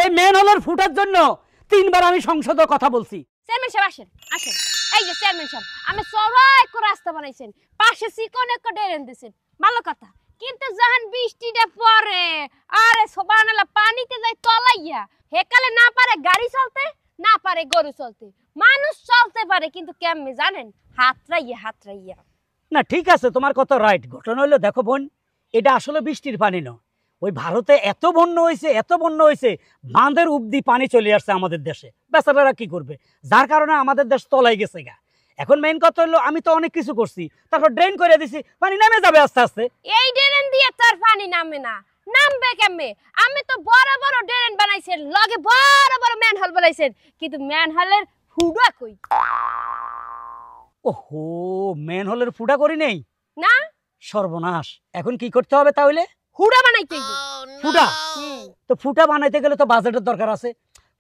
এই মেন হলের ফুটার জন্য 3 বার আমি সংসদে কথা বলছি। চেয়ারম্যান সাহেব আসেন আসেন। এই যে চেয়ারম্যান সাহেব, আমি চড়াই এক রাস্তা বানাইছেন, পাশে চিকন এক ড্রেন দিছেন, ভালো কথা। কিন্তু যখন বৃষ্টিটা পড়ে, আরে সুবহানাল্লাহ, পানিতে যাই তলাইয়া, হেকালে না পারে গাড়ি চলতে, না পারে গরু চলতে, মানুষ চলতে পারে কিন্তু কেমনে জানেন? হাতরাইয়া। না ঠিক আছে, তোমার কথা রাইট। ঘটনা হলো দেখো বোন, এটা আসলে বৃষ্টির পানি নয়। ওই ভারতে এত বন্যা হয়েছে, বাঁধের অবধি পানি চলে আসছে আমাদের দেশে। বেচারারা কি করবে? যার কারণে আমাদের দেশ তলায় গেছে গা। এখন মেইন কথা হলো, আমি তো অনেক কিছু করছি, তারপর ড্রেন করে দিছি, পানি নেমে যাবে আস্তে আস্তে। এই ড্রেন দিয়ে তার পানি নামে না, নামবে কেমনে? আমি তো বড় বড় ড্রেন বানাইছেন, লগে বড় বড় ম্যানহোল বানাইছেন, কিন্তু ম্যানহোলের ফুডা কই? ওহো, মেন হলের ফুটা করি নেই না, সর্বনাশ। এখন কি করতে হবে তাহলে? ফুডা বানাইতে হইবে। ফুটা? তো ফুটা বানাইতে গেলে তো বাজেটের দরকার আছে।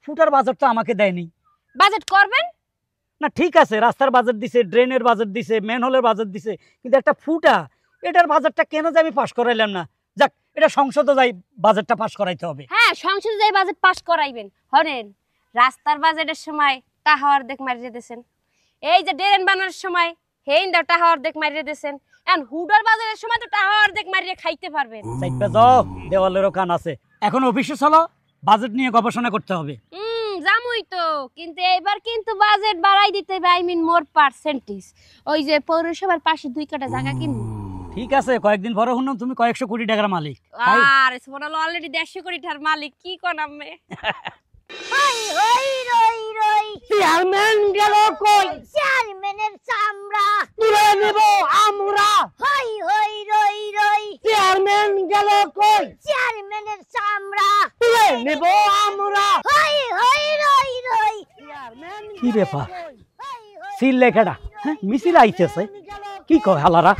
ফুটার বাজেট তো আমাকে দেয়নি। বাজেট করবেন না ঠিক আছে, রাস্তার বাজেট দিছে, ড্রেনের বাজেট দিছে, মেন হলের বাজেট দিছে, কিন্তু একটা ফুটা, এটার বাজেটটা কেন যে আমি পাস করাইলাম না? যাক, এটা সংসদে যাই বাজেটটা পাস করাইতে হবে। হ্যাঁ, সংসদে যাই বাজেট পাস করাইবেন। হরেন, রাস্তার বাজেটের সময় টাকা অর্ধেক মারিয়ে দিয়েছেন, এই যে ড্রেন বানানোর সময় হেইন্দা টাকা অর্ধেক মারিয়ে দিয়েছেন, এখন হুডার বাজারের সময় তো টাকা অর্ধেক মারিয়ে খাইতে পারবেন। চাইপা যাও, দেওয়ালেরও কান আছে। এখন অফিসে চলো, বাজেট নিয়ে গবেষণা করতে হবে। জামুই তো, কিন্তু এবার কিন্তু বাজেট বাড়াই দিতে হবে, আই মিন মোর পার্সেন্টেজ। ওই যে পৌরসভার পাশে 2 কাঠা জায়গা কিনবো। ঠিক আছে, কয়েকদিন পরে শুনলাম তুমি কয়েকশো কোটি টাকার মালিক। আরে সোনাল অলরেডি 150 কোটি টাকার মালিক, কি কোন আম্মে? হাই হই রই রই, চেয়ারম্যান গেল কই? চেয়ারম্যানের চামড়া তুলে নেব আমরা। হাই হই রই রই, চেয়ারম্যান গেল কই? চেয়ারম্যানের চামড়া তুলে নেব আমরা। হাই হই রই রই। কি ব্যাপার? সিল লেখাটা হ্যাঁ, মিছিল আইতেছে, কি কয় হালারা?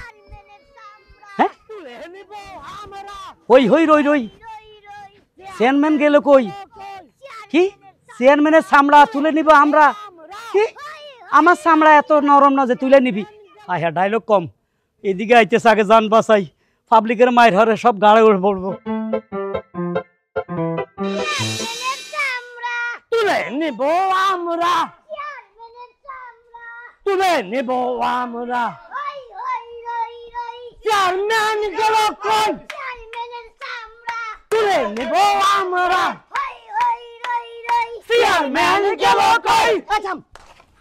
হ্যাঁ, ওই হই রই রই, চেয়ারম্যান গেল কই? কি চেয়ারম্যানের চামড়া তুলে নিব আমরা? কি আমার চামড়া এত নরম না যে তুলে নিবি? আয়া ডায়লগ কম, এদিকে আইতেছে, আগে জান বাঁচাই, পাবলিকের মায়ের হরে সব গাড়ে উঠে পড়বো। তুলে নিব আমরা, তুলে নিব আমরা। চেয়ারম্যান গেল কই? তুলে নিব আমরা। চেয়ারম্যান গেল কই?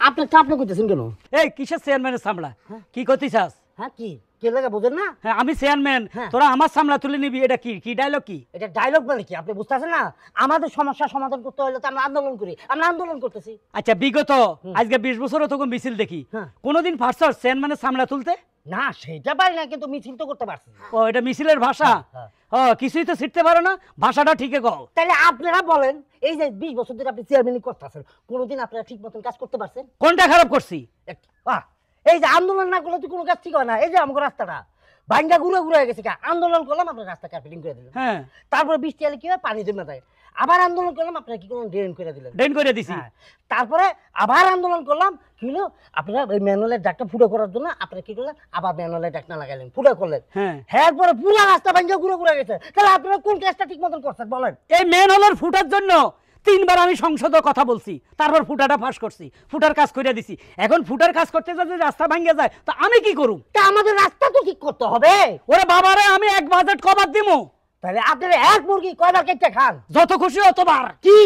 আপনি চাপনা করতেছেন কেন? এই কিসের চেয়ারম্যানের চামড়া? কি করতে চাস? হ্যাঁ, কি কে লাগা বোঝেন না? হ্যাঁ, আমি চেয়ারম্যান, তোরা আমার চামড়া তুলে নিবি, এটা কি কি ডায়লগ? কি এটা ডায়লগ মানে কি আপনি বুঝতেছেন না? আমাদের সমস্যা সমাধান করতে হলে তো আমরা আন্দোলন করি, আমরা আন্দোলন করতেছি। আচ্ছা, বিগত আজকে 20 বছরও তখন মিছিল দেখি, কোনোদিন পারছস চেয়ারম্যানের চামড়া তুলতে? না, সেটা পারি না, কিন্তু মিছিল তো করতে পারছি। ও, এটা মিছিলের ভাষা? কিছুই তো শিখতে পারো না, ভাষাটা ঠিকই কও। তাহলে আপনারা বলেন, এই যে 20 বছর ধরে আপনি চেয়ারম্যানই করতেছেন, কোনোদিন আপনারা ঠিক মতন কাজ করতে পারছেন? কোনটা খারাপ করছি? এই যে আন্দোলন না করলে তো কোনো কাজ ঠিক হয় না। এই যে আমাকে রাস্তাটা ভাঙ্গা ঘুরে হয়ে গেছে, আন্দোলন করলাম, আপনার রাস্তা কার্পেটিং করে দিলেন। হ্যাঁ, তারপরে বৃষ্টি এলে কি হয়, পানি জমে যায়, আবার আন্দোলন করলাম, আপনারা কি করলেন, ড্রেন করে দিলেন। ড্রেন করে দিছি। তারপরে আবার আন্দোলন করলাম, কি হলো, আপনারা ওই ম্যানুয়ালের ডাকটা ফুটো করার জন্য আপনারা কি করলেন, আবার ম্যানুয়ালের ডাক না লাগাইলেন, ফুটো করলেন। হ্যাঁ, এরপরে পুরো রাস্তা ভাঙ্গা ঘুরে গেছে। তাহলে আপনারা কোন কাজটা ঠিক মতন করছেন বলেন? এই মেন হলের ফুটার জন্য 3 বার আমি সংসদে কথা বলছি, তারপর ফুটাটা পাস করছি, ফুটার কাজ করে দিছি। এখন ফুটার কাজ করতে যদি রাস্তা ভাঙ্গে যায় তো আমি কি করুম? তা আমাদের রাস্তা তো ঠিক করতে হবে। ওরে বাবারে, আমি এক বাজেট কবার দিমু? তাহলে আপনারা এক মুরগি কয়বার কেটে খান? যত খুশি অতবার। কি